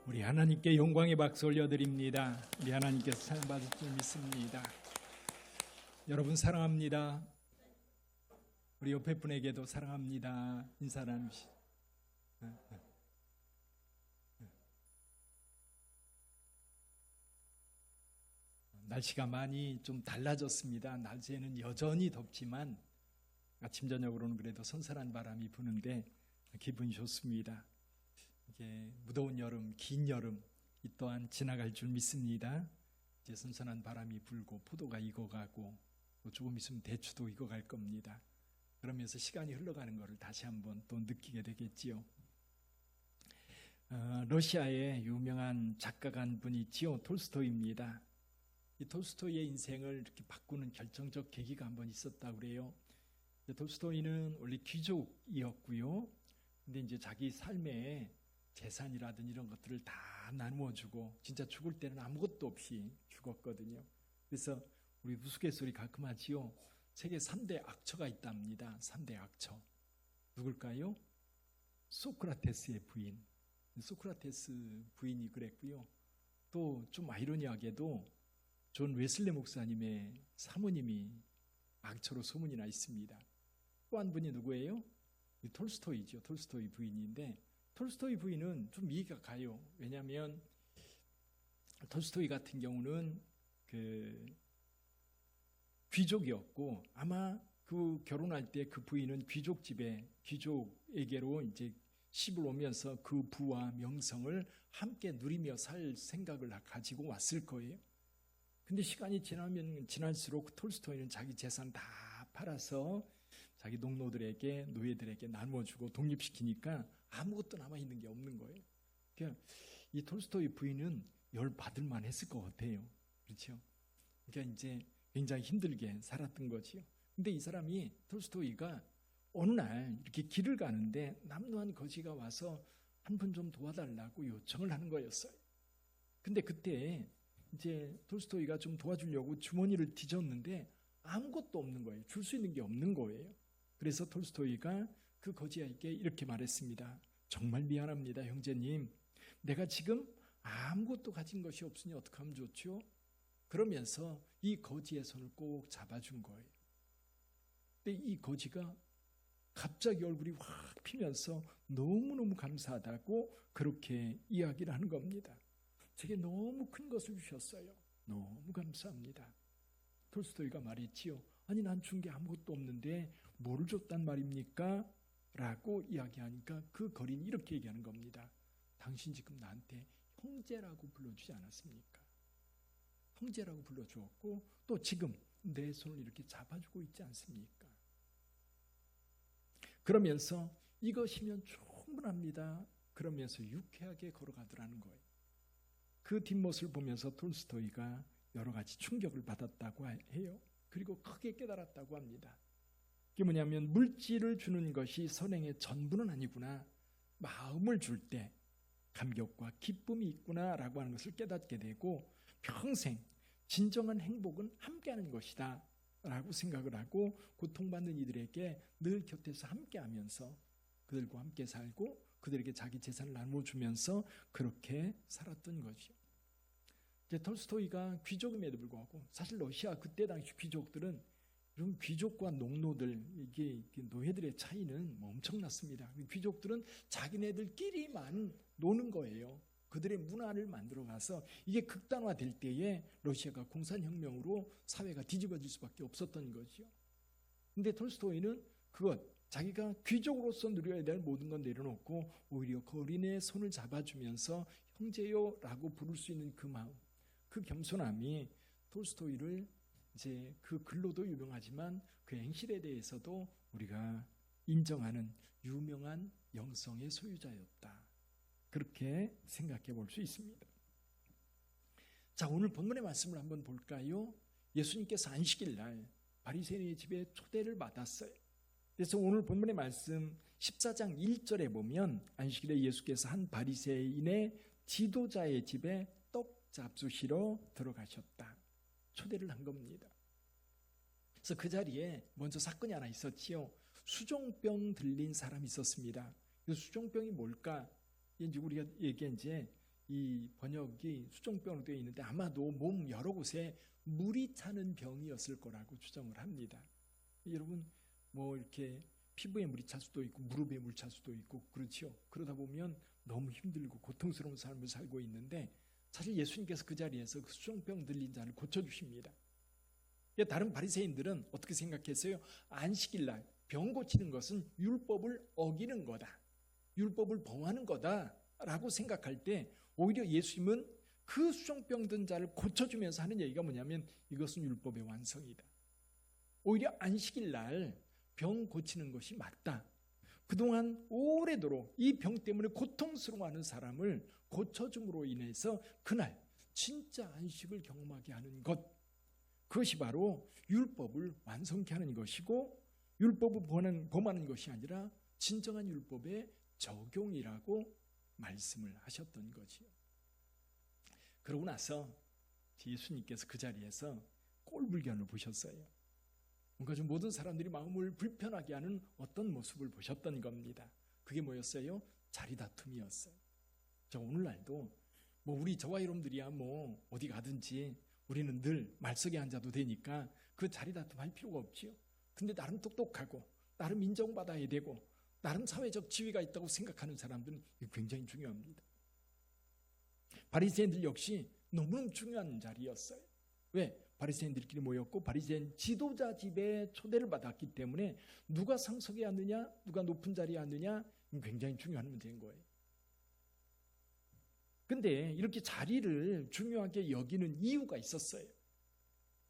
우리 하나님께 영광의 박수 올려드립니다. 우리 하나님께서 사랑받을 줄 믿습니다. 여러분 사랑합니다. 우리 옆에 분에게도 사랑합니다. 인사 나누시. 날씨가 많이 좀 달라졌습니다. 낮에는 여전히 덥지만 아침 저녁으로는 그래도 선선한 바람이 부는데 기분이 좋습니다. 이게 무더운 여름, 긴 여름 이 또한 지나갈 줄 믿습니다. 이제 선선한 바람이 불고 포도가 익어가고 또 조금 있으면 대추도 익어갈 겁니다. 그러면서 시간이 흘러가는 것을 다시 한번 또 느끼게 되겠지요. 러시아의 유명한 작가가 한 분이 있지요. 톨스토이입니다. 이 톨스토이의 인생을 이렇게 바꾸는 결정적 계기가 한번 있었다고 그래요. 톨스토이는 원래 귀족이었고요. 근데 이제 자기 삶에 재산이라든지 이런 것들을 다 나누어주고 진짜 죽을 때는 아무것도 없이 죽었거든요. 그래서 우리 우스갯소리 가끔 하지요. 세계 3대 악처가 있답니다. 3대 악처. 누굴까요? 소크라테스의 부인. 소크라테스 부인이 그랬고요. 또 좀 아이러니하게도 존 웨슬리 목사님의 사모님이 악처로 소문이 나 있습니다. 또 한 분이 누구예요? 톨스토이죠. 톨스토이 부인인데 톨스토이 부인은 좀 이해가 가요. 왜냐하면 톨스토이 같은 경우는 그 귀족이었고 아마 그 결혼할 때 그 부인은 귀족에게로 이제 시집을 오면서 그 부와 명성을 함께 누리며 살 생각을 가지고 왔을 거예요. 근데 시간이 지나면 지날수록 톨스토이는 자기 재산 다 팔아서 자기 농노들에게 노예들에게 나누어주고 독립시키니까 아무것도 남아있는 게 없는 거예요. 그러니까 이 톨스토이 부인은 열 받을만 했을 것 같아요. 그렇죠? 그러니까 이제 굉장히 힘들게 살았던 거지요. 근데 이 사람이 톨스토이가 어느 날 이렇게 길을 가는데 남루한 거지가 와서 한 분 좀 도와달라고 요청을 하는 거였어요. 근데 그때 이제 톨스토이가 좀 도와주려고 주머니를 뒤졌는데 아무것도 없는 거예요. 줄 수 있는 게 없는 거예요. 그래서 톨스토이가 그 거지에게 이렇게 말했습니다. 정말 미안합니다, 형제님. 내가 지금 아무것도 가진 것이 없으니 어떻게 하면 좋죠? 그러면서 이 거지의 손을 꼭 잡아준 거예요. 근데 이 거지가 갑자기 얼굴이 확 피면서 너무너무 감사하다고 그렇게 이야기를 하는 겁니다. 제게 너무 큰 것을 주셨어요. 너무 감사합니다. 톨스토이가 말했지요. 아니 난 준 게 아무것도 없는데 뭐를 줬단 말입니까? 라고 이야기하니까 그 거린이 이렇게 얘기하는 겁니다. 당신 지금 나한테 형제라고 불러주지 않았습니까? 형제라고 불러주었고 또 지금 내 손을 이렇게 잡아주고 있지 않습니까? 그러면서 이것이면 충분합니다. 그러면서 유쾌하게 걸어가더라는 거예요. 그 뒷모습을 보면서 톨스토이가 여러 가지 충격을 받았다고 해요. 그리고 크게 깨달았다고 합니다. 그게 뭐냐면 물질을 주는 것이 선행의 전부는 아니구나. 마음을 줄 때 감격과 기쁨이 있구나라고 하는 것을 깨닫게 되고 평생 진정한 행복은 함께하는 것이다 라고 생각을 하고 고통받는 이들에게 늘 곁에서 함께하면서 그들과 함께 살고 그들에게 자기 재산을 나눠주면서 그렇게 살았던 거죠. 이제 톨스토이가 귀족임에도 불구하고 사실 러시아 그때 당시 귀족들은 이런 귀족과 농노들 이게 노예들의 차이는 뭐 엄청났습니다. 귀족들은 자기네들끼리만 노는 거예요. 그들의 문화를 만들어 가서 이게 극단화될 때에 러시아가 공산혁명으로 사회가 뒤집어질 수밖에 없었던 거죠. 근데 톨스토이는 그것 자기가 귀족으로서 누려야 될 모든 건 내려놓고 오히려 거린의 손을 잡아주면서 형제요 라고 부를 수 있는 그 마음, 그 겸손함이 톨스토이를 이제 그 글로도 유명하지만 그 행실에 대해서도 우리가 인정하는 유명한 영성의 소유자였다. 그렇게 생각해 볼 수 있습니다. 자, 오늘 본문의 말씀을 한번 볼까요? 예수님께서 안식일 날 바리새인의 집에 초대를 받았어요. 그래서 오늘 본문의 말씀 14장 1절에 보면 안식일에 예수께서 한 바리새인의 지도자의 집에 떡 잡수시러 들어가셨다. 초대를 한 겁니다. 그래서 그 자리에 먼저 사건이 하나 있었지요. 수종병 들린 사람이 있었습니다. 이 수종병이 뭘까? 이제 우리가 이제 이 번역이 수종병으로 되어 있는데 아마도 몸 여러 곳에 물이 차는 병이었을 거라고 추정을 합니다. 여러분 뭐 이렇게 피부에 물이 찰 수도 있고 무릎에 물 찰 수도 있고 그렇죠. 그러다 보면 너무 힘들고 고통스러운 삶을 살고 있는데 사실 예수님께서 그 자리에서 그 수종병 들린 자를 고쳐주십니다. 다른 바리새인들은 어떻게 생각했어요? 안식일 날 병 고치는 것은 율법을 어기는 거다. 율법을 범하는 거다라고 생각할 때 오히려 예수님은 그 수종병 든 자를 고쳐주면서 하는 얘기가 뭐냐면 이것은 율법의 완성이다. 오히려 안식일 날 병 고치는 것이 맞다. 그동안 오래도록 이 병 때문에 고통스러워하는 사람을 고쳐줌으로 인해서 그날 진짜 안식을 경험하게 하는 것, 그것이 바로 율법을 완성케 하는 것이고 율법을 범하는 것이 아니라 진정한 율법의 적용이라고 말씀을 하셨던 거지요. 그러고 나서 예수님께서 그 자리에서 꼴불견을 보셨어요. 뭔가 좀 모든 사람들이 마음을 불편하게 하는 어떤 모습을 보셨던 겁니다. 그게 뭐였어요? 자리다툼이었어요. 저 오늘날도 뭐 우리 저와 여러분들이야 뭐 어디 가든지 우리는 늘 말석에 앉아도 되니까 그 자리다툼 할 필요가 없지요. 근데 나름 똑똑하고 나름 인정받아야 되고 나름 사회적 지위가 있다고 생각하는 사람들은 굉장히 중요합니다. 바리새인들 역시 너무너무 중요한 자리였어요. 왜? 바리새인들끼리 모였고 바리새인 지도자 집에 초대를 받았기 때문에 누가 상석에 앉느냐, 누가 높은 자리에 앉느냐 굉장히 중요한 문제인 거예요. 근데 이렇게 자리를 중요하게 여기는 이유가 있었어요.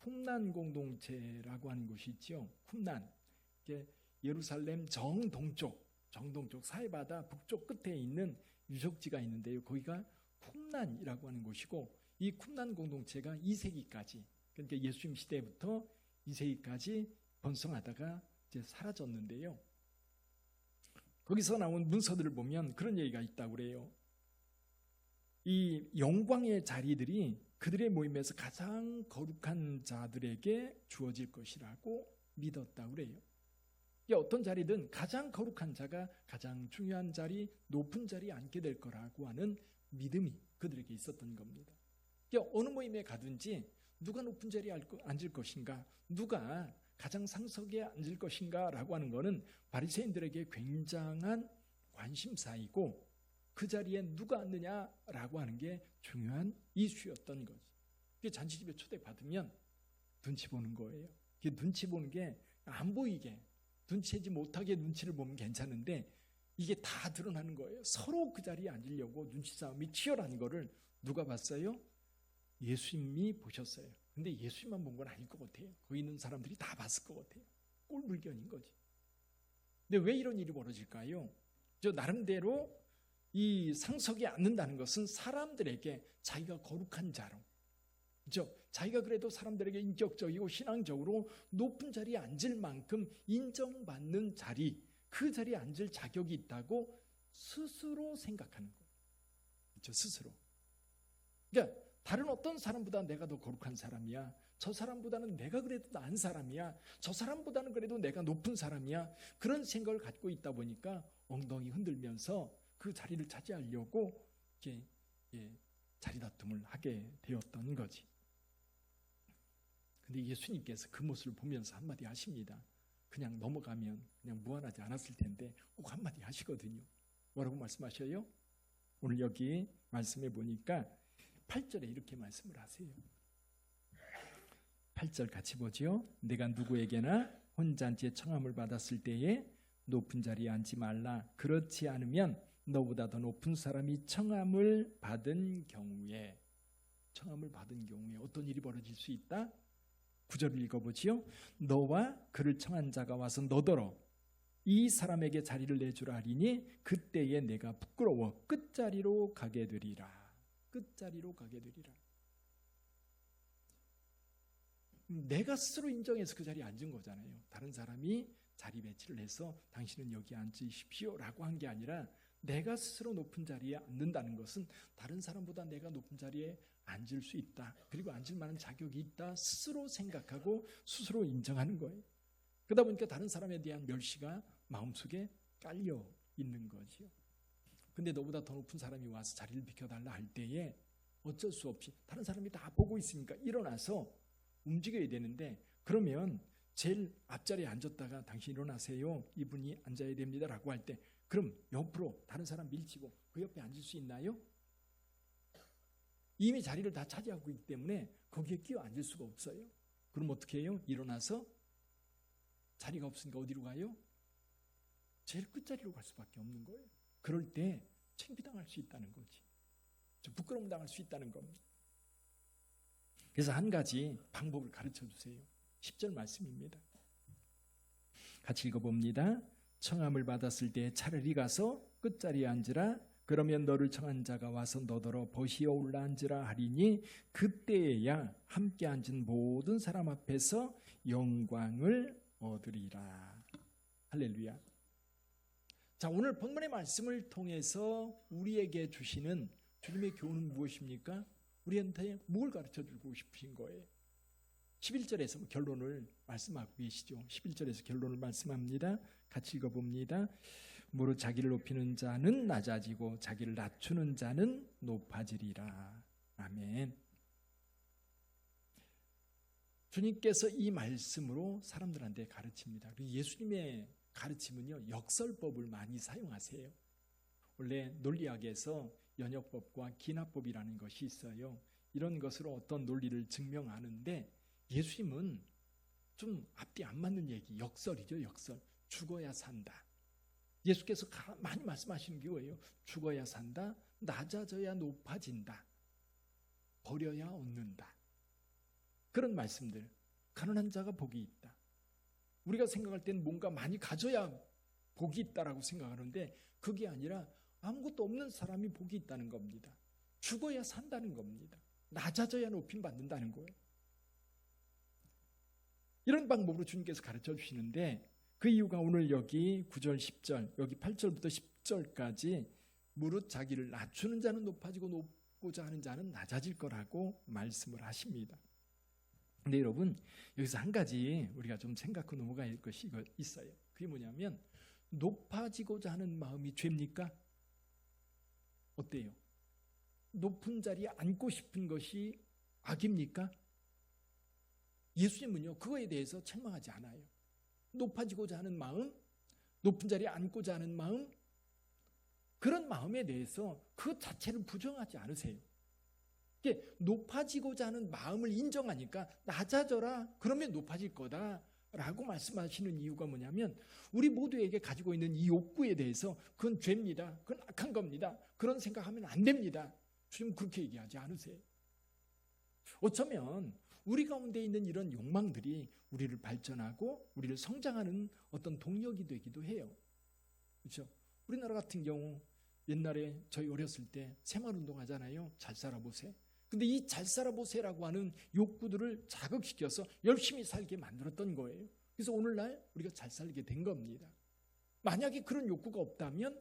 쿰난 공동체라고 하는 곳이 있죠. 쿰난, 예루살렘 정동쪽 사해바다 북쪽 끝에 있는 유적지가 있는데요. 거기가 쿰난이라고 하는 곳이고 이 쿰난 공동체가 2세기까지 그러니까 예수님 시대부터 2세기까지 번성하다가 이제 사라졌는데요. 거기서 나온 문서들을 보면 그런 얘기가 있다고 그래요. 이 영광의 자리들이 그들의 모임에서 가장 거룩한 자들에게 주어질 것이라고 믿었다고 그래요. 어떤 자리든 가장 거룩한 자가 가장 중요한 자리, 높은 자리에 앉게 될 거라고 하는 믿음이 그들에게 있었던 겁니다. 어느 모임에 가든지 누가 높은 자리에 앉을 것인가, 누가 가장 상석에 앉을 것인가 라고 하는 것은 바리새인들에게 굉장한 관심사이고 그 자리에 누가 앉느냐라고 하는 게 중요한 이슈였던 거지. 잔치집에 초대받으면 눈치 보는 거예요. 눈치 보는 게 안 보이게, 눈치채지 못하게 눈치를 보면 괜찮은데 이게 다 드러나는 거예요. 서로 그 자리에 앉으려고 눈치 싸움이 치열한 거를 누가 봤어요? 예수님이 보셨어요. 근데 예수님만 본 건 아닐 것 같아요. 거기 있는 사람들이 다 봤을 것 같아요. 꼴불견인 거지. 근데 왜 이런 일이 벌어질까요? 저 나름대로 이 상석에 앉는다는 것은 사람들에게 자기가 거룩한 자로, 그렇죠? 자기가 그래도 사람들에게 인격적이고 신앙적으로 높은 자리에 앉을 만큼 인정받는 자리, 그 자리에 앉을 자격이 있다고 스스로 생각하는 거예요. 그렇죠? 스스로. 그러니까 다른 어떤 사람보다 내가 더 거룩한 사람이야. 저 사람보다는 내가 그래도 나은 사람이야. 저 사람보다는 그래도 내가 높은 사람이야. 그런 생각을 갖고 있다 보니까 엉덩이 흔들면서 그 자리를 차지하려고 자리다툼을 하게 되었던 거지. 근데 예수님께서 그 모습을 보면서 한마디 하십니다. 그냥 넘어가면 그냥 무한하지 않았을 텐데 꼭 한마디 하시거든요. 뭐라고 말씀하셔요? 오늘 여기 말씀해 보니까 8절에 이렇게 말씀을 하세요. 8절 같이 보죠. 내가 누구에게나 혼잔치에 청함을 받았을 때에 높은 자리에 앉지 말라. 그렇지 않으면 너보다 더 높은 사람이 청함을 받은 경우에 어떤 일이 벌어질 수 있다? 9절을 읽어보지요. 너와 그를 청한 자가 와서 너더러 이 사람에게 자리를 내주라 하리니 그때에 내가 부끄러워 끝자리로 가게 되리라. 내가 스스로 인정해서 그 자리에 앉은 거잖아요. 다른 사람이 자리 배치를 해서 당신은 여기 앉으십시오 라고 한 게 아니라 내가 스스로 높은 자리에 앉는다는 것은 다른 사람보다 내가 높은 자리에 앉을 수 있다. 그리고 앉을 만한 자격이 있다. 스스로 생각하고 스스로 인정하는 거예요. 그러다 보니까 다른 사람에 대한 멸시가 마음속에 깔려 있는 거죠. 근데 너보다 더 높은 사람이 와서 자리를 비켜달라 할 때에 어쩔 수 없이 다른 사람이 다 보고 있으니까 일어나서 움직여야 되는데, 그러면 제일 앞자리에 앉았다가 당신 일어나세요, 이분이 앉아야 됩니다 라고 할 때 그럼 옆으로 다른 사람 밀치고 그 옆에 앉을 수 있나요? 이미 자리를 다 차지하고 있기 때문에 거기에 끼어 앉을 수가 없어요. 그럼 어떻게 해요? 일어나서 자리가 없으니까 어디로 가요? 제일 끝자리로 갈 수밖에 없는 거예요. 그럴 때 창피당할 수 있다는 거지. 부끄러움 당할 수 있다는 겁니다. 그래서 한 가지 방법을 가르쳐 주세요. 10절 말씀입니다. 같이 읽어봅니다. 청함을 받았을 때 차라리 가서 끝자리에 앉으라. 그러면 너를 청한 자가 와서 너더러 버시어 올라앉으라 하리니 그때에야 함께 앉은 모든 사람 앞에서 영광을 얻으리라. 할렐루야. 자, 오늘 본문의 말씀을 통해서 우리에게 주시는 주님의 교훈은 무엇입니까? 우리한테 뭘 가르쳐주고 싶으신 거예요? 11절에서 결론을 말씀하고 계시죠. 11절에서 결론을 말씀합니다. 같이 읽어봅니다. 무릇 자기를 높이는 자는 낮아지고 자기를 낮추는 자는 높아지리라. 아멘. 주님께서 이 말씀으로 사람들한테 가르칩니다. 그리고 예수님의 가르침은요, 역설법을 많이 사용하세요. 원래 논리학에서 연역법과 기납법이라는 것이 있어요. 이런 것으로 어떤 논리를 증명하는데 예수님은 좀 앞뒤 안 맞는 얘기, 역설이죠. 역설. 죽어야 산다. 예수께서 많이 말씀하시는 게 뭐예요? 죽어야 산다, 낮아져야 높아진다, 버려야 얻는다. 그런 말씀들. 가난한 자가 복이 있다. 우리가 생각할 때는 뭔가 많이 가져야 복이 있다라고 생각하는데 그게 아니라 아무것도 없는 사람이 복이 있다는 겁니다. 죽어야 산다는 겁니다. 낮아져야 높임 받는다는 거예요. 이런 방법으로 주님께서 가르쳐 주시는데 그 이유가 오늘 여기 9절 10절 여기 8절부터 10절까지 무릇 자기를 낮추는 자는 높아지고 높고자 하는 자는 낮아질 거라고 말씀을 하십니다. 근데 여러분, 여기서 한 가지 우리가 좀 생각하고 넘어가야 할 것이 있어요. 그게 뭐냐면 높아지고자 하는 마음이 죄입니까? 어때요? 높은 자리에 앉고 싶은 것이 악입니까? 예수님은요, 그거에 대해서 책망하지 않아요. 높아지고자 하는 마음, 높은 자리에 앉고자 하는 마음, 그런 마음에 대해서 그 자체를 부정하지 않으세요. 이게 높아지고자 하는 마음을 인정하니까 낮아져라, 그러면 높아질 거다 라고 말씀하시는 이유가 뭐냐면 우리 모두에게 가지고 있는 이 욕구에 대해서 그건 죄입니다, 그건 악한 겁니다, 그런 생각하면 안 됩니다. 주님 그렇게 얘기하지 않으세요. 어쩌면 우리 가운데 있는 이런 욕망들이 우리를 발전하고 우리를 성장하는 어떤 동력이 되기도 해요. 그렇죠? 우리나라 같은 경우 옛날에 저희 어렸을 때 새마을운동 하잖아요. 잘 살아보세. 근데 이 잘 살아보세라고 하는 욕구들을 자극시켜서 열심히 살게 만들었던 거예요. 그래서 오늘날 우리가 잘 살게 된 겁니다. 만약에 그런 욕구가 없다면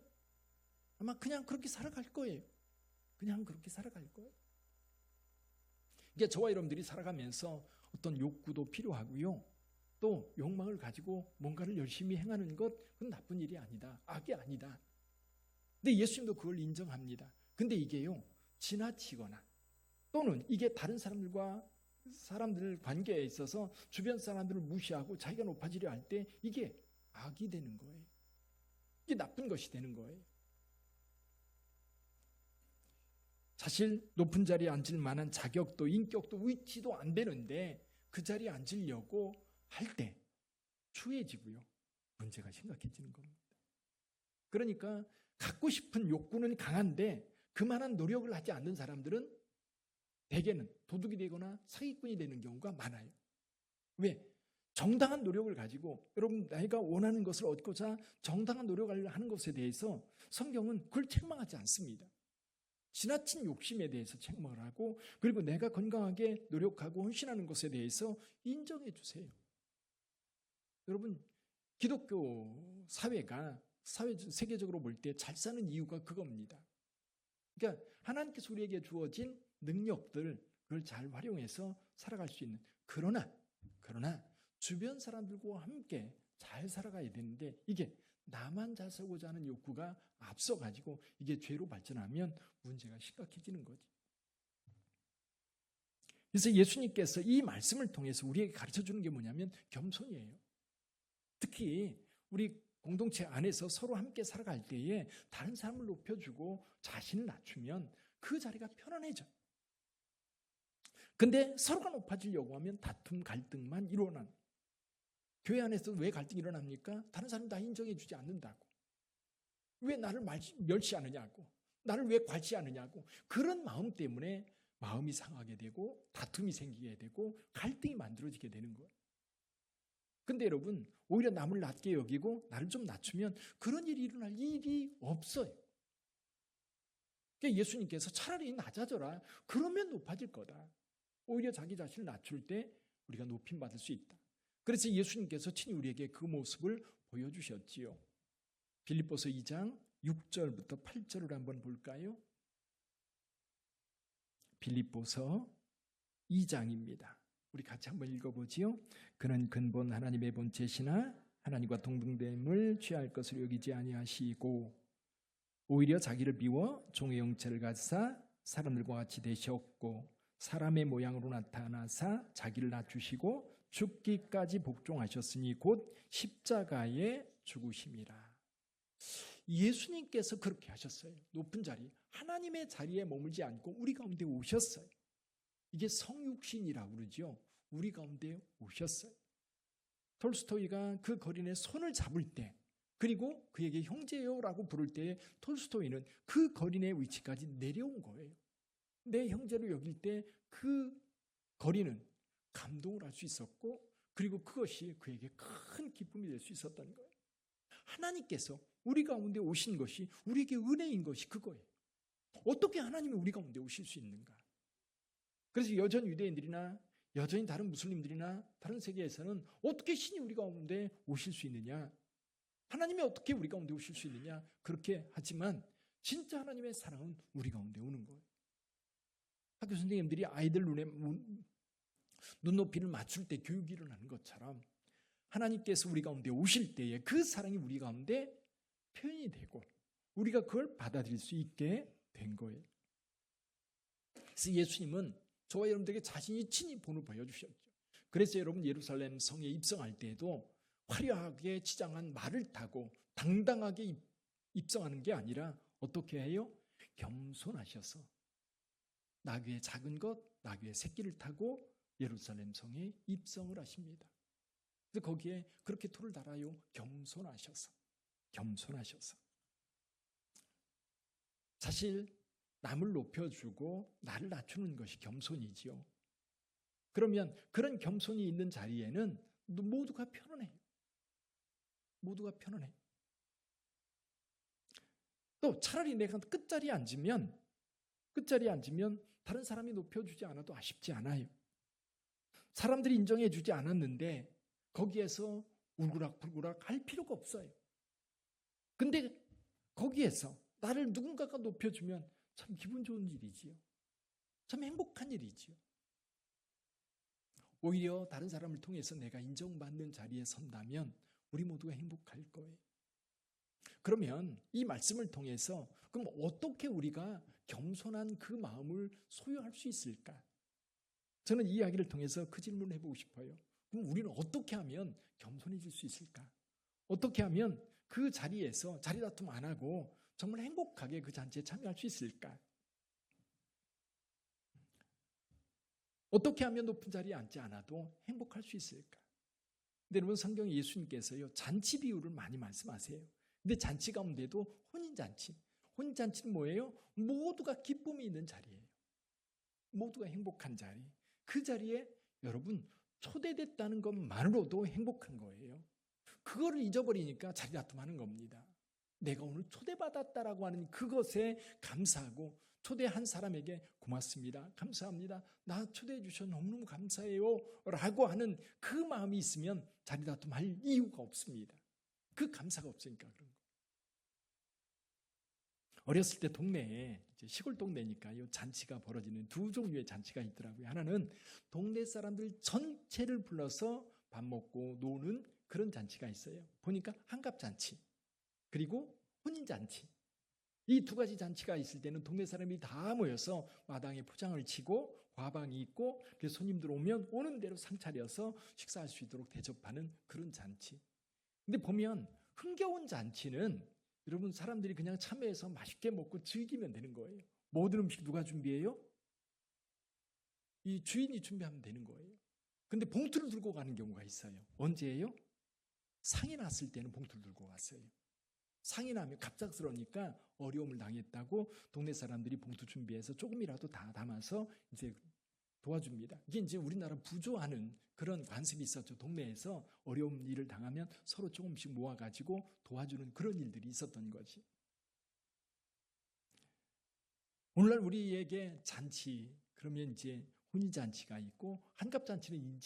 아마 그냥 그렇게 살아갈 거예요. 그냥 그렇게 살아갈 거예요. 이게 저와 여러분들이 살아가면서 어떤 욕구도 필요하고요. 또 욕망을 가지고 뭔가를 열심히 행하는 것, 그건 나쁜 일이 아니다. 악이 아니다. 근데 예수님도 그걸 인정합니다. 근데 이게요, 지나치거나 또는 이게 다른 사람들 관계에 있어서 주변 사람들을 무시하고 자기가 높아지려 할 때 이게 악이 되는 거예요. 이게 나쁜 것이 되는 거예요. 사실 높은 자리에 앉을 만한 자격도 인격도 위치도 안 되는데 그 자리에 앉으려고 할 때 추해지고요, 문제가 심각해지는 겁니다. 그러니까 갖고 싶은 욕구는 강한데 그만한 노력을 하지 않는 사람들은 대개는 도둑이 되거나 사기꾼이 되는 경우가 많아요. 왜? 정당한 노력을 가지고 여러분 내가 원하는 것을 얻고자 정당한 노력을 하는 것에 대해서 성경은 그걸 책망하지 않습니다. 지나친 욕심에 대해서 책망을 하고 그리고 내가 건강하게 노력하고 헌신하는 것에 대해서 인정해 주세요. 여러분, 기독교 사회가 세계적으로 볼 때 잘 사는 이유가 그겁니다. 그러니까 하나님께서 우리에게 주어진 능력들, 그걸 잘 활용해서 살아갈 수 있는, 그러나 주변 사람들과 함께 잘 살아가야 되는데 이게 나만 잘 살고자 하는 욕구가 앞서가지고 이게 죄로 발전하면 문제가 심각해지는 거지. 그래서 예수님께서 이 말씀을 통해서 우리에게 가르쳐주는 게 뭐냐면 겸손이에요. 특히 우리 공동체 안에서 서로 함께 살아갈 때에 다른 사람을 높여주고 자신을 낮추면 그 자리가 편안해져요. 근데 서로가 높아지려고 하면 다툼, 갈등만 일어나는. 교회 안에서 왜 갈등이 일어납니까? 다른 사람 다 인정해 주지 않는다고. 왜 나를 멸시하느냐고. 나를 왜 괄시하느냐고. 그런 마음 때문에 마음이 상하게 되고 다툼이 생기게 되고 갈등이 만들어지게 되는 거예요. 근데 여러분, 오히려 남을 낮게 여기고 나를 좀 낮추면 그런 일이 일어날 일이 없어요. 그러니까 예수님께서 차라리 낮아져라. 그러면 높아질 거다. 오히려 자기 자신을 낮출 때 우리가 높임 받을 수 있다. 그래서 예수님께서 친히 우리에게 그 모습을 보여주셨지요. 빌립보서 2장 6절부터 8절을 한번 볼까요? 빌립보서 2장입니다. 우리 같이 한번 읽어보지요. 그는 근본 하나님의 본체시나 하나님과 동등됨을 취할 것을 여기지 아니하시고 오히려 자기를 비워 종의 형체를 가지사 사람들과 같이 되셨고 사람의 모양으로 나타나사 자기를 낮추시고 죽기까지 복종하셨으니 곧 십자가에 죽으심이라. 예수님께서 그렇게 하셨어요. 높은 자리, 하나님의 자리에 머물지 않고 우리 가운데 오셨어요. 이게 성육신이라고 그러죠. 우리 가운데 오셨어요. 톨스토이가 그 거린의 손을 잡을 때, 그리고 그에게 형제요라고 부를 때 톨스토이는 그 거린의 위치까지 내려온 거예요. 내 형제로 여길 때 그 거린은 감동을 할 수 있었고, 그리고 그것이 그에게 큰 기쁨이 될 수 있었던 거예요. 하나님께서 우리 가운데 오신 것이 우리에게 은혜인 것이 그거예요. 어떻게 하나님이 우리 가운데 오실 수 있는가? 그래서 여전 유대인들이나 여전히 다른 무슬림들이나 다른 세계에서는 어떻게 신이 우리 가운데 오실 수 있느냐? 하나님이 어떻게 우리 가운데 오실 수 있느냐? 그렇게 하지만 진짜 하나님의 사랑은 우리 가운데 오는 거예요. 학교 선생님들이 아이들 눈에 눈높이를 맞출 때 교육이 일어나는 것처럼 하나님께서 우리 가운데 오실 때에 그 사랑이 우리 가운데 표현이 되고 우리가 그걸 받아들일 수 있게 된 거예요. 그래서 예수님은 저와 여러분들에게 자신이 친히 본을 보여주셨죠. 그래서 여러분 예루살렘 성에 입성할 때에도 화려하게 치장한 말을 타고 당당하게 입성하는 게 아니라 어떻게 해요? 겸손하셔서 나귀의 작은 것, 나귀의 새끼를 타고 예루살렘 성에 입성을 하십니다. 그래서 거기에 그렇게 토를 달아요. 겸손하셔서. 사실 남을 높여주고 나를 낮추는 것이 겸손이지요. 그러면 그런 겸손이 있는 자리에는 모두가 편안해요. 또 차라리 내가 끝자리에 앉으면 다른 사람이 높여주지 않아도 아쉽지 않아요. 사람들이 인정해 주지 않았는데 거기에서 울그락불그락 할 필요가 없어요. 근데 거기에서 나를 누군가가 높여주면 참 기분 좋은 일이지요. 참 행복한 일이지요. 오히려 다른 사람을 통해서 내가 인정받는 자리에 선다면 우리 모두가 행복할 거예요. 그러면 이 말씀을 통해서 그럼 어떻게 우리가 겸손한 그 마음을 소유할 수 있을까? 저는 이 이야기를 통해서 그 질문을 해보고 싶어요. 그럼 우리는 어떻게 하면 겸손해질 수 있을까? 어떻게 하면 그 자리에서 자리 다툼 안 하고 정말 행복하게 그 잔치에 참여할 수 있을까? 어떻게 하면 높은 자리에 앉지 않아도 행복할 수 있을까? 근데 여러분 성경에 예수님께서요 잔치 비유를 많이 말씀하세요. 근데 잔치 가운데도 혼인잔치. 혼인잔치는 뭐예요? 모두가 기쁨이 있는 자리예요. 모두가 행복한 자리. 그 자리에 여러분 초대됐다는 것만으로도 행복한 거예요. 그거를 잊어버리니까 자리 다툼하는 겁니다. 내가 오늘 초대받았다라고 하는 그것에 감사하고 초대한 사람에게 고맙습니다. 감사합니다. 나 초대해 주셔서 너무너무 감사해요. 라고 하는 그 마음이 있으면 자리 다툼할 이유가 없습니다. 그 감사가 없으니까 그런 거예요. 어렸을 때 동네에 시골 동네니까요 잔치가 벌어지는 두 종류의 잔치가 있더라고요. 하나는 동네 사람들 전체를 불러서 밥 먹고 노는 그런 잔치가 있어요. 보니까 한갑잔치. 그리고 혼인잔치. 이 두 가지 잔치가 있을 때는 동네 사람이 다 모여서 마당에 포장을 치고 과방이 있고 그래서 손님들 오면 오는 대로 상 차려서 식사할 수 있도록 대접하는 그런 잔치. 근데 보면 흥겨운 잔치는 여러분 사람들이 그냥 참여해서 맛있게 먹고 즐기면 되는 거예요. 모든 음식 누가 준비해요? 이 주인이 준비하면 되는 거예요. 근데 봉투를 들고 가는 경우가 있어요. 언제예요? 상이 났을 때는 봉투를 들고 갔어요. 상이 나면 갑작스러우니까 어려움을 당했다고 동네 사람들이 봉투 준비해서 조금이라도 다 담아서 이제 도와줍니다. 이게 이제 우리나라 부조하는 그런 관습이 있었죠. 동네에서 어려운 일을 당하면 서로 조금씩 모아가지고 도와주는 그런 일들이 있었던 거지. 오늘날 우리에게 잔치, 그러면 이제 혼인잔치가 있고 한갑잔치는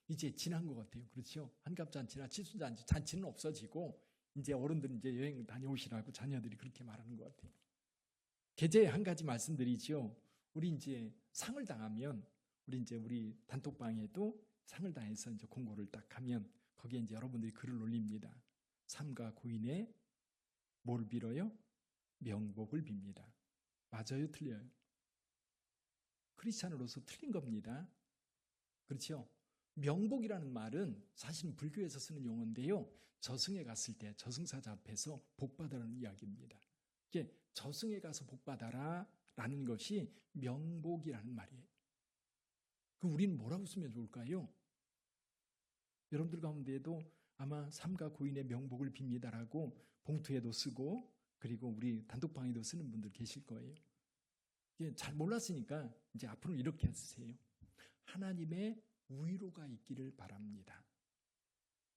이제 지난 것 같아요. 그렇죠? 한갑잔치나 칠순잔치, 잔치는 없어지고 이제 어른들은 이제 여행 다녀오시라고 자녀들이 그렇게 말하는 것 같아요. 계제에 한 가지 말씀드리죠. 우리 이제 상을 당하면 우리 단톡방에도 상을 당해서 이제 공고를 딱 하면 거기에 이제 여러분들이 글을 올립니다. 삼가 고인의 뭘 빌어요? 명복을 빕니다. 맞아요, 틀려요? 크리스찬으로서 틀린 겁니다. 그렇죠? 명복이라는 말은 사실은 불교에서 쓰는 용어인데요. 저승에 갔을 때 저승사자 앞에서 복받아라는 이야기입니다. 이게 저승에 가서 복받아라 라는 것이 명복이라는 말이에요. 그럼 우리는 뭐라고 쓰면 좋을까요? 여러분들 가운데에도 아마 삼가 고인의 명복을 빕니다라고 봉투에도 쓰고 그리고 우리 단톡방에도 쓰는 분들 계실 거예요. 잘 몰랐으니까 이제 앞으로는 이렇게 쓰세요. 하나님의 위로가 있기를 바랍니다.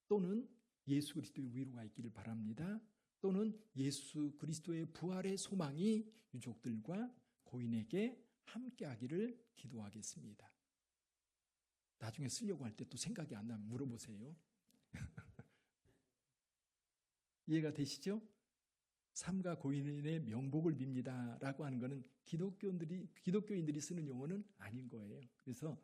또는 예수 그리스도의 위로가 있기를 바랍니다. 또는 예수 그리스도의 부활의 소망이 유족들과 고인에게 함께하기를 기도하겠습니다. 나중에 쓰려고 할 때 또 생각이 안 나면 물어보세요. 이해가 되시죠? 삼가 고인의 명복을 빕니다 라고 하는 것은 기독교인들이 쓰는 용어는 아닌 거예요. 그래서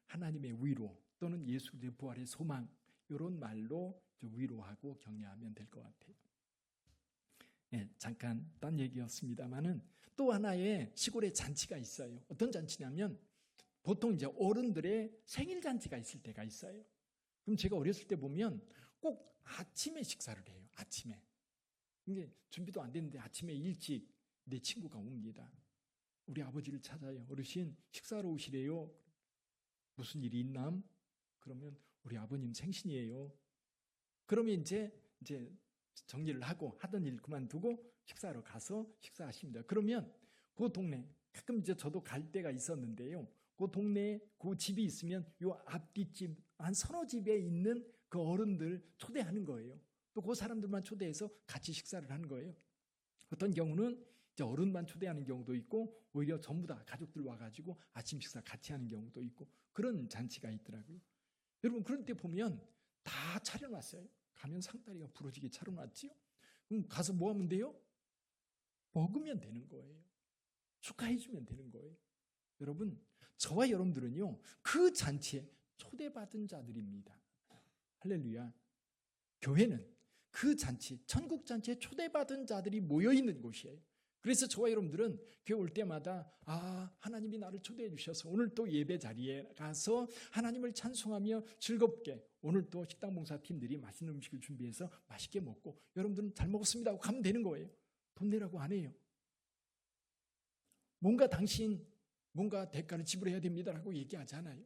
하나님의 위로 또는 예수 그리스도의 부활의 소망 이런 말로 위로하고 격려하면 될 것 같아요. 네, 잠깐 딴 얘기였습니다만은 또 하나의 시골의 잔치가 있어요. 어떤 잔치냐면 보통 이제 어른들의 생일 잔치가 있을 때가 있어요. 그럼 제가 어렸을 때 보면 꼭 아침에 식사를 해요. 아침에. 이게 준비도 안 됐는데 아침에 일찍 내 친구가 옵니다. 우리 아버지를 찾아요. 어르신 식사하러 오시래요. 무슨 일이 있남? 그러면 우리 아버님 생신이에요. 그러면 이제 정리를 하고 하던 일 그만두고 식사하러 가서 식사하십니다. 그러면 그 동네 가끔 이제 저도 갈 때가 있었는데요. 그 동네에 그 집이 있으면 요 앞뒷집 한 서너 집에 있는 그 어른들 초대하는 거예요. 또 그 사람들만 초대해서 같이 식사를 하는 거예요. 어떤 경우는 이제 어른만 초대하는 경우도 있고 오히려 전부 다 가족들 와가지고 아침 식사 같이 하는 경우도 있고 그런 잔치가 있더라고요. 여러분 그런 때 보면 다 차려놨어요. 가면 상다리가 부러지게 차려놨지요. 그럼 가서 뭐 하면 돼요? 먹으면 되는 거예요. 축하해주면 되는 거예요. 여러분 저와 여러분들은요 그 잔치에 초대받은 자들입니다. 할렐루야. 교회는 그 잔치, 천국 잔치에 초대받은 자들이 모여있는 곳이에요. 그래서 저와 여러분들은 교회 올 때마다 하나님이 나를 초대해 주셔서 오늘 또 예배 자리에 가서 하나님을 찬송하며 즐겁게 오늘 또 식당 봉사팀들이 맛있는 음식을 준비해서 맛있게 먹고 여러분들은 잘 먹었습니다 하고 가면 되는 거예요. 돈 내라고 안 해요. 뭔가 대가를 지불해야 됩니다라고 얘기하지 않아요.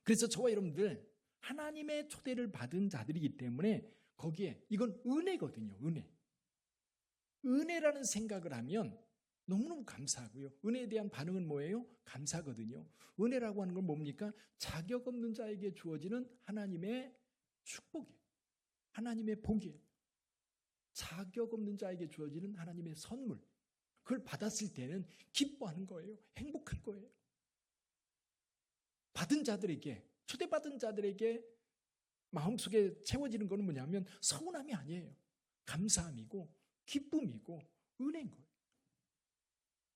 그래서 저와 여러분들 하나님의 초대를 받은 자들이기 때문에 거기에 이건 은혜거든요. 은혜라는 생각을 하면 너무너무 감사하고요. 은혜에 대한 반응은 뭐예요? 감사거든요. 은혜라고 하는 건 뭡니까? 자격 없는 자에게 주어지는 하나님의 축복이에요. 하나님의 복이에요. 자격 없는 자에게 주어지는 하나님의 선물. 그걸 받았을 때는 기뻐하는 거예요. 행복할 거예요. 받은 자들에게, 초대받은 자들에게 마음속에 채워지는 것은 뭐냐면 서운함이 아니에요. 감사함이고 기쁨이고 은혜인 거예요.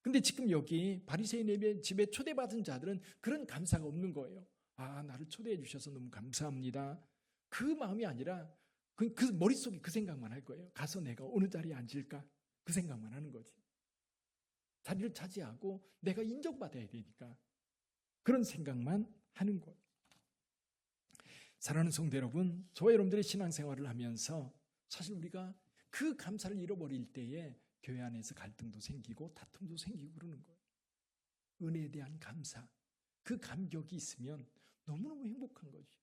근데 지금 여기 바리새인의 집에 초대받은 자들은 그런 감사가 없는 거예요. 나를 초대해 주셔서 너무 감사합니다. 그 마음이 아니라 그 머릿속에 그 생각만 할 거예요. 가서 내가 어느 자리에 앉을까? 그 생각만 하는 거지. 자리를 차지하고 내가 인정받아야 되니까 그런 생각만 하는 거예요. 사랑하는 성도 여러분, 저와 여러분들의 신앙생활을 하면서 사실 우리가 그 감사를 잃어버릴 때에 교회 안에서 갈등도 생기고 다툼도 생기고 그러는 거예요. 은혜에 대한 감사, 그 감격이 있으면 너무너무 행복한 거죠.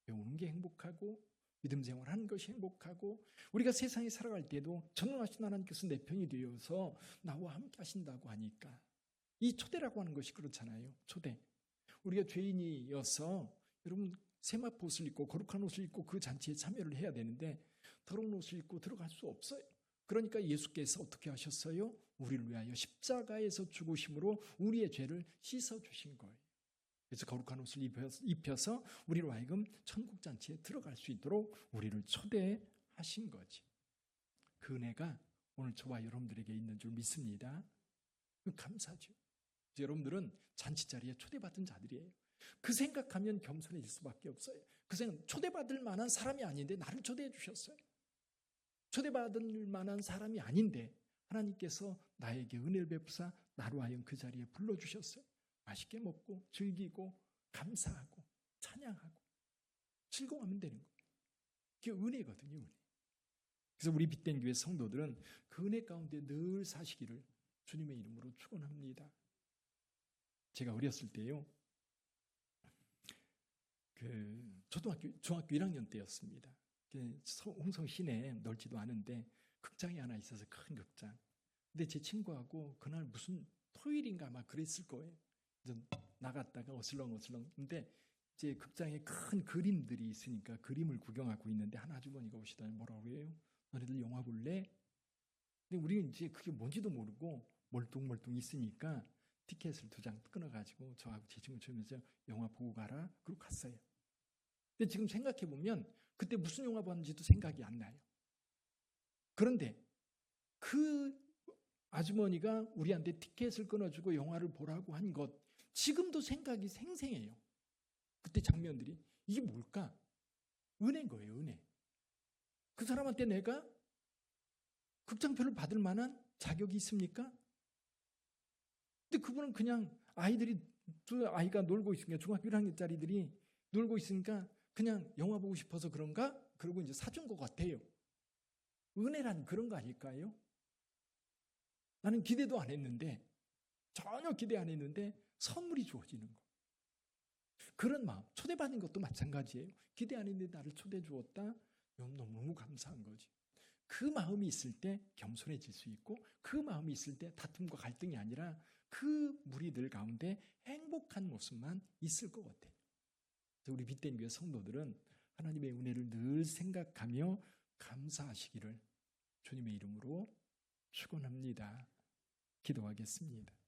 배우는 게 행복하고 믿음 생활하는 것이 행복하고 우리가 세상에 살아갈 때도 전능하신 하나님께서 내 편이 되어서 나와 함께 하신다고 하니까 이 초대라고 하는 것이 그렇잖아요. 초대. 우리가 죄인이어서 여러분 세마포 옷을 입고 거룩한 옷을 입고 그 잔치에 참여를 해야 되는데 더러운 옷을 입고 들어갈 수 없어요. 그러니까 예수께서 어떻게 하셨어요? 우리를 위하여 십자가에서 죽으심으로 우리의 죄를 씻어주신 거예요. 그래서 거룩한 옷을 입혀서 우리로 하여금 천국잔치에 들어갈 수 있도록 우리를 초대하신 거지. 그 은혜가 오늘 저와 여러분들에게 있는 줄 믿습니다. 감사죠. 여러분들은 잔치자리에 초대받은 자들이에요. 그 생각하면 겸손해질 수밖에 없어요. 그 생각, 초대받을 만한 사람이 아닌데 나를 초대해 주셨어요. 초대받을 만한 사람이 아닌데 하나님께서 나에게 은혜를 베푸사 나로 하여금 그 자리에 불러주셨어요. 맛있게 먹고 즐기고 감사하고 찬양하고 즐거워하면 되는 거예요. 그게 은혜거든요. 은혜. 그래서 우리 빛된 교회 성도들은 그 은혜 가운데 늘 사시기를 주님의 이름으로 축원합니다. 제가 어렸을 때요, 중학교 1학년 때였습니다. 홍성 시내에 넓지도 않은데 극장이 하나 있어서 큰 극장. 근데 제 친구하고 그날 무슨 토요일인가 아마 그랬을 거예요. 나갔다가 어슬렁어슬렁. 근데 이제 극장에 큰 그림들이 있으니까 그림을 구경하고 있는데 한 아주머니가 오시더니 뭐라고 해요? 너네들 영화 볼래? 근데 우리는 이제 그게 뭔지도 모르고 멀뚱멀뚱 있으니까 티켓을 2장 끊어가지고 저하고 제 친구 주면서 영화 보고 가라. 그러고 갔어요. 근데 지금 생각해보면 그때 무슨 영화 봤는지도 생각이 안 나요. 그런데 그 아주머니가 우리한테 티켓을 끊어주고 영화를 보라고 한 것 지금도 생각이 생생해요. 그때 장면들이 이게 뭘까? 은혜인 거예요. 은혜. 그 사람한테 내가 극장표를 받을 만한 자격이 있습니까? 근데 그분은 그냥 두 아이가 놀고 있으니까 중학교 1학년짜리들이 놀고 있으니까 그냥 영화 보고 싶어서 그런가? 그러고 이제 사준 것 같아요. 은혜란 그런 거 아닐까요? 나는 기대도 안 했는데 전혀 기대 안 했는데 선물이 주어지는 거. 그런 마음, 초대받는 것도 마찬가지예요. 기대 안 했는데 나를 초대해 주었다. 너무 감사한 거지. 그 마음이 있을 때 겸손해질 수 있고 그 마음이 있을 때 다툼과 갈등이 아니라 그 무리들 가운데 행복한 모습만 있을 것 같아요. 우리 빛된 교회 성도들은 하나님의 은혜를 늘 생각하며 감사하시기를 주님의 이름으로 축원합니다. 기도하겠습니다.